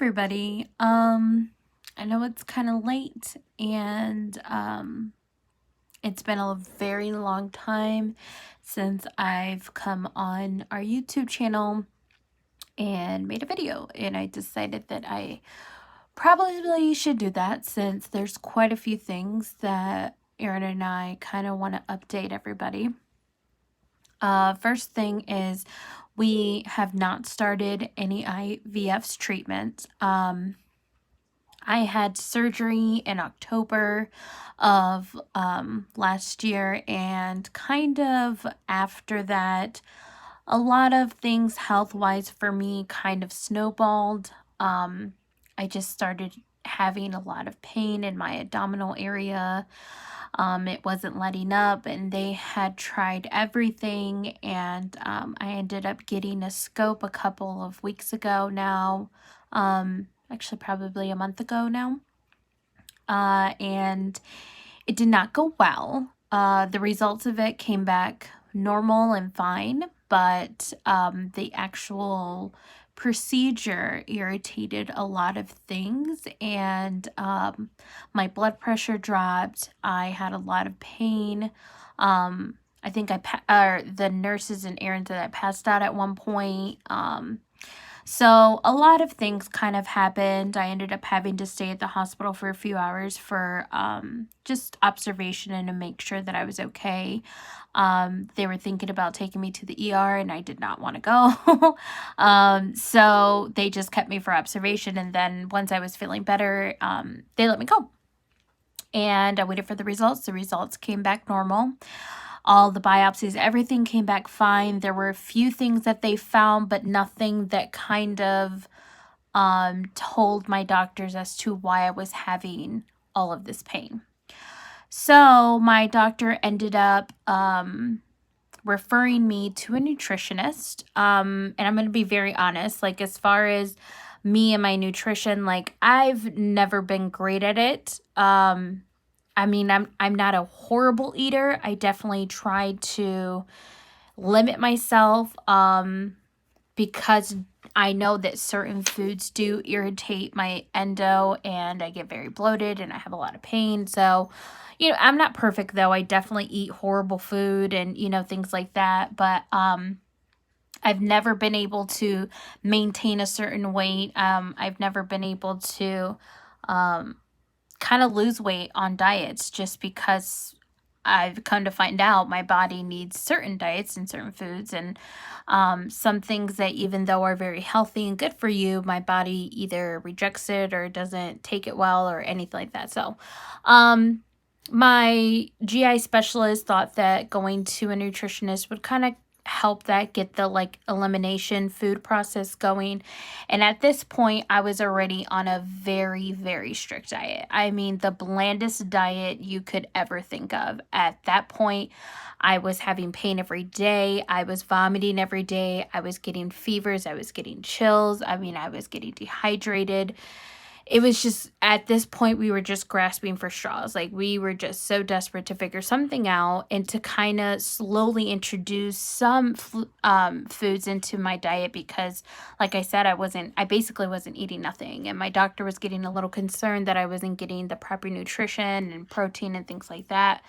everybody. I know it's kind of late and it's been a very long time since I've come on our YouTube channel and made a video, and I decided that I probably should do that since there's quite a few things that Erin and I kind of want to update everybody. First thing is we have not started any IVF's treatment. I had surgery in October of last year, and kind of after that, a lot of things health wise for me kind of snowballed. I just started having a lot of pain in my abdominal area. It wasn't letting up, and they had tried everything, and I ended up getting a scope a couple of weeks ago now. Actually probably a month ago now. And it did not go well. The results of it came back normal and fine, but the actual procedure irritated a lot of things, and my blood pressure dropped. I had a lot of pain. I think the nurses and errands that I passed out at one point. So a lot of things kind of happened. I ended up having to stay at the hospital for a few hours for just observation and to make sure that I was okay. They were thinking about taking me to the ER, and I did not want to go. So they just kept me for observation, and then once I was feeling better, they let me go. And I waited for the results. The results came back normal. All the biopsies, everything came back fine. There were a few things that they found, but nothing that kind of told my doctors as to why I was having all of this pain. So my doctor ended up referring me to a nutritionist. And I'm going to be very honest, like as far as me and my nutrition, like I've never been great at it. I mean, I'm not a horrible eater. I definitely try to limit myself because I know that certain foods do irritate my endo, and I get very bloated and I have a lot of pain. So, I'm not perfect though. I definitely eat horrible food and, things like that. But I've never been able to maintain a certain weight. I've never been able to kind of lose weight on diets, just because I've come to find out my body needs certain diets and certain foods, and some things that even though are very healthy and good for you, my body either rejects it or doesn't take it well or anything like that. So my GI specialist thought that going to a nutritionist would kind of help that get the elimination food process going. And at this point I was already on a very, very strict diet. I mean, the blandest diet you could ever think of. At that point I was having pain every day. I was vomiting every day. I was getting fevers. I was getting chills. I mean, I was getting dehydrated. It was just, at this point, we were just grasping for straws. Like, we were just so desperate to figure something out and to kind of slowly introduce some foods into my diet, because, like I said, I basically wasn't eating nothing. And my doctor was getting a little concerned that I wasn't getting the proper nutrition and protein and things like that.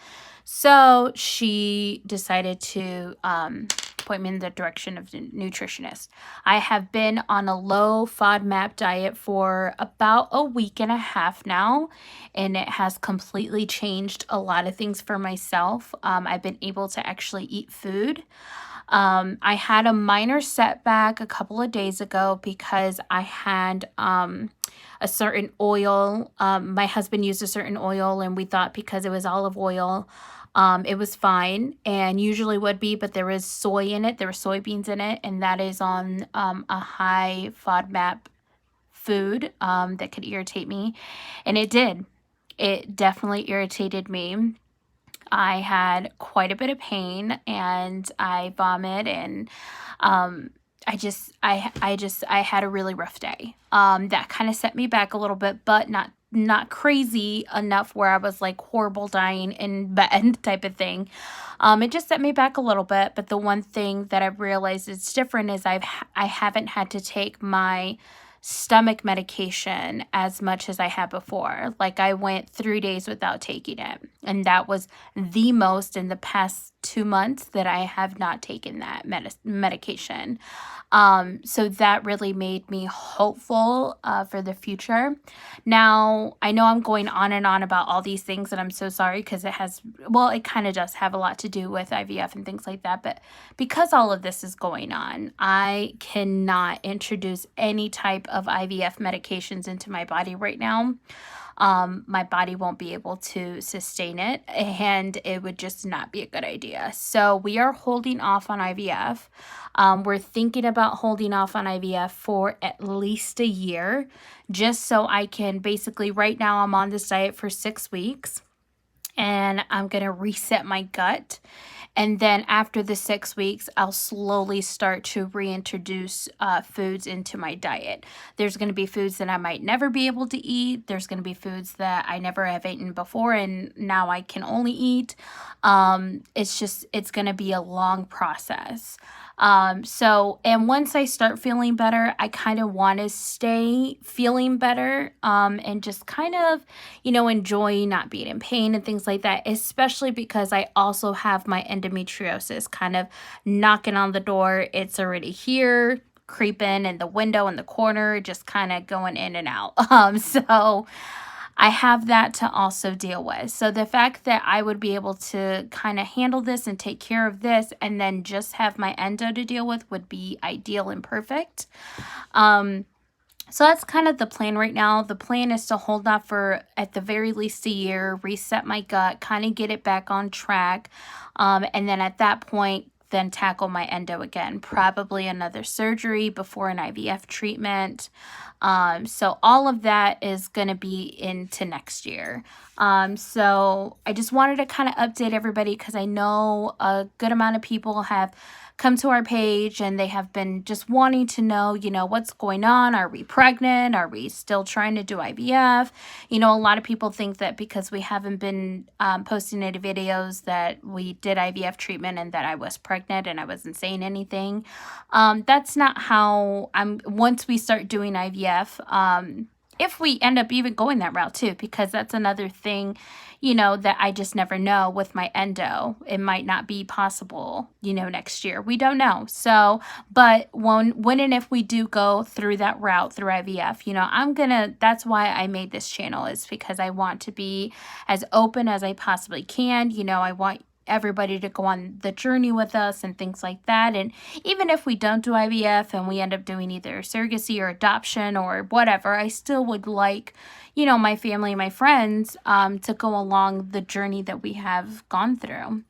So she decided to point me in the direction of the nutritionist. I have been on a low FODMAP diet for about a week and a half now, and it has completely changed a lot of things for myself. I've been able to actually eat food. I had a minor setback a couple of days ago because I had a certain oil. My husband used a certain oil, and we thought because it was olive oil, it was fine, and usually would be, but there was soy in it. There were soybeans in it, and that is on a high FODMAP food that could irritate me, and it did. It definitely irritated me. I had quite a bit of pain, and I vomit, and I had a really rough day. That kind of set me back a little bit, but not crazy enough where I was like horrible dying in bed type of thing. It just set me back a little bit. But the one thing that I've realized is different is I haven't had to take my stomach medication as much as I had before. Like, I went 3 days without taking it, and that was the most in the past 2 months that I have not taken that medication. So that really made me hopeful for the future. Now, I know I'm going on and on about all these things, and I'm so sorry because it kind of does have a lot to do with IVF and things like that. But because all of this is going on, I cannot introduce any type of IVF medications into my body right now. My body won't be able to sustain it, and it would just not be a good idea. So we are holding off on IVF. We're thinking about holding off on IVF for at least a year, just so I can basically, right now I'm on this diet for 6 weeks, and I'm going to reset my gut. And then after the 6 weeks, I'll slowly start to reintroduce foods into my diet. There's going to be foods that I might never be able to eat. There's going to be foods that I never have eaten before and now I can only eat. It's going to be a long process. And once I start feeling better, I kind of want to stay feeling better, and just kind of, enjoy not being in pain and things like that, especially because I also have my endometriosis kind of knocking on the door. It's already here, creeping in the window in the corner, just kind of going in and out. So I have that to also deal with. So the fact that I would be able to kind of handle this and take care of this and then just have my endo to deal with would be ideal and perfect. So that's kind of the plan right now. The plan is to hold off for at the very least a year, reset my gut, kind of get it back on track. And then at that point, then tackle my endo again, probably another surgery before an IVF treatment. So all of that is going to be into next year. So I just wanted to kind of update everybody because I know a good amount of people have come to our page and they have been just wanting to know, what's going on. Are we pregnant? Are we still trying to do IVF? A lot of people think that because we haven't been posting any videos that we did IVF treatment and that I was pregnant and I wasn't saying anything. That's not how once we start doing IVF, if we end up even going that route too, because that's another thing, that I just never know with my endo. It might not be possible, next year. We don't know. So, but when and if we do go through that route through IVF, that's why I made this channel, is because I want to be as open as I possibly can. I want everybody to go on the journey with us and things like that. And even if we don't do IVF and we end up doing either surrogacy or adoption or whatever, I still would like, my family, my friends, to go along the journey that we have gone through.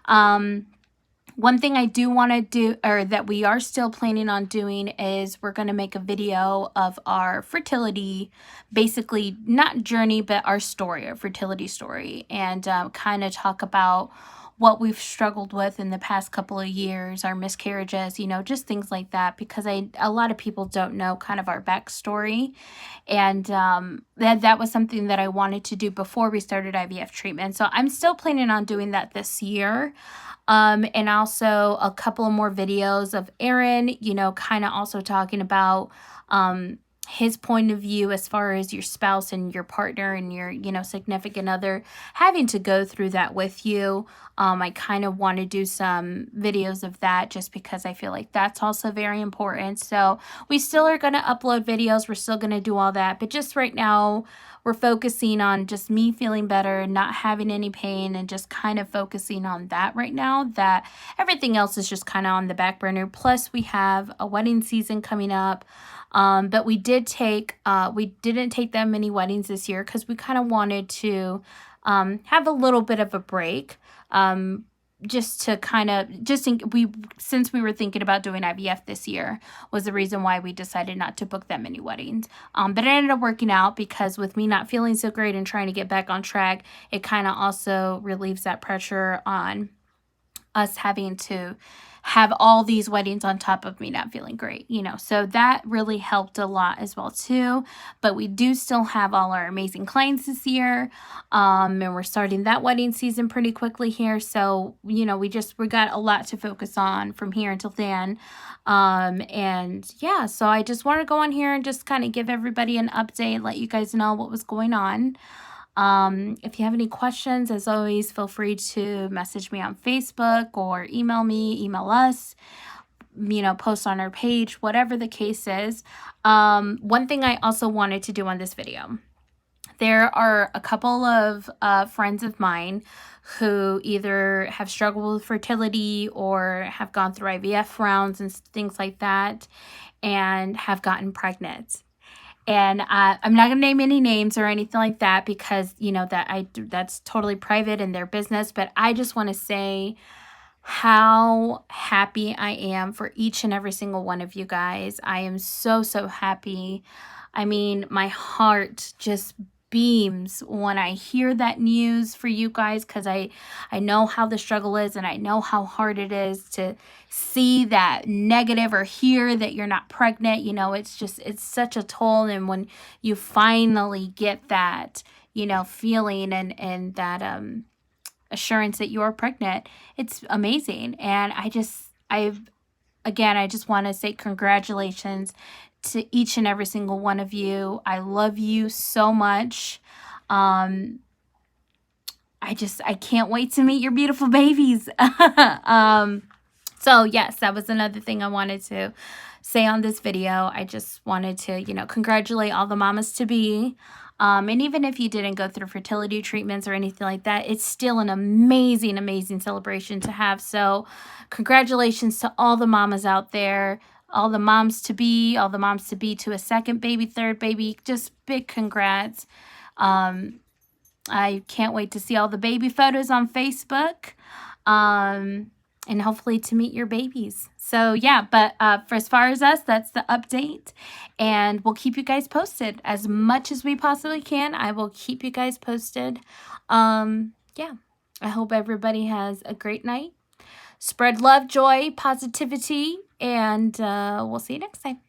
One thing I do want to do, or that we are still planning on doing, is we're going to make a video of our fertility, basically not journey, but our story, our fertility story, and kind of talk about what we've struggled with in the past couple of years, our miscarriages, just things like that, because a lot of people don't know kind of our backstory. And that was something that I wanted to do before we started IVF treatment. So I'm still planning on doing that this year. And also a couple of more videos of Aaron, kind of also talking about his point of view as far as your spouse and your partner and your, significant other having to go through that with you. I kind of want to do some videos of that just because I feel like that's also very important. So we still are going to upload videos. We're still going to do all that. But just right now, we're focusing on just me feeling better, not having any pain, and just kind of focusing on that right now. That everything else is just kind of on the back burner. Plus, we have a wedding season coming up. But we didn't take that many weddings this year because we kind of wanted to have a little bit of a break. Just to kind of, since we were thinking about doing IVF this year was the reason why we decided not to book that many weddings. But it ended up working out because with me not feeling so great and trying to get back on track, it kind of also relieves that pressure on us having to have all these weddings on top of me not feeling great, you know. So that really helped a lot as well too. But we do still have all our amazing clients this year. And we're starting that wedding season pretty quickly here. So, you know, we got a lot to focus on from here until then. And yeah, so I just want to go on here and just kind of give everybody an update, let you guys know what was going on. If you have any questions, as always, feel free to message me on Facebook or email us, you know, post on our page, whatever the case is. One thing I also wanted to do on this video, there are a couple of friends of mine who either have struggled with fertility or have gone through IVF rounds and things like that and have gotten pregnant. And I'm not going to name any names or anything like that because, you know, that's totally private in their business. But I just want to say how happy I am for each and every single one of you guys. I am so, so happy. I mean, my heart just beams when I hear that news for you guys, because I know how the struggle is, and I know how hard it is to see that negative or hear that you're not pregnant. You know, it's such a toll. And when you finally get that, you know, feeling and that assurance that you're pregnant, it's amazing. And I just want to say congratulations to each and every single one of you. I love you so much. I can't wait to meet your beautiful babies. So yes, that was another thing I wanted to say on this video. I just wanted to, you know, congratulate all the mamas to be. And even if you didn't go through fertility treatments or anything like that, it's still an amazing, amazing celebration to have. So congratulations to all the mamas out there, all the moms to be to a second baby, third baby, just big congrats. I can't wait to see all the baby photos on Facebook. And hopefully to meet your babies. So yeah, but for as far as us, that's the update. And we'll keep you guys posted as much as we possibly can. I will keep you guys posted. Yeah, I hope everybody has a great night. Spread love, joy, positivity, and we'll see you next time.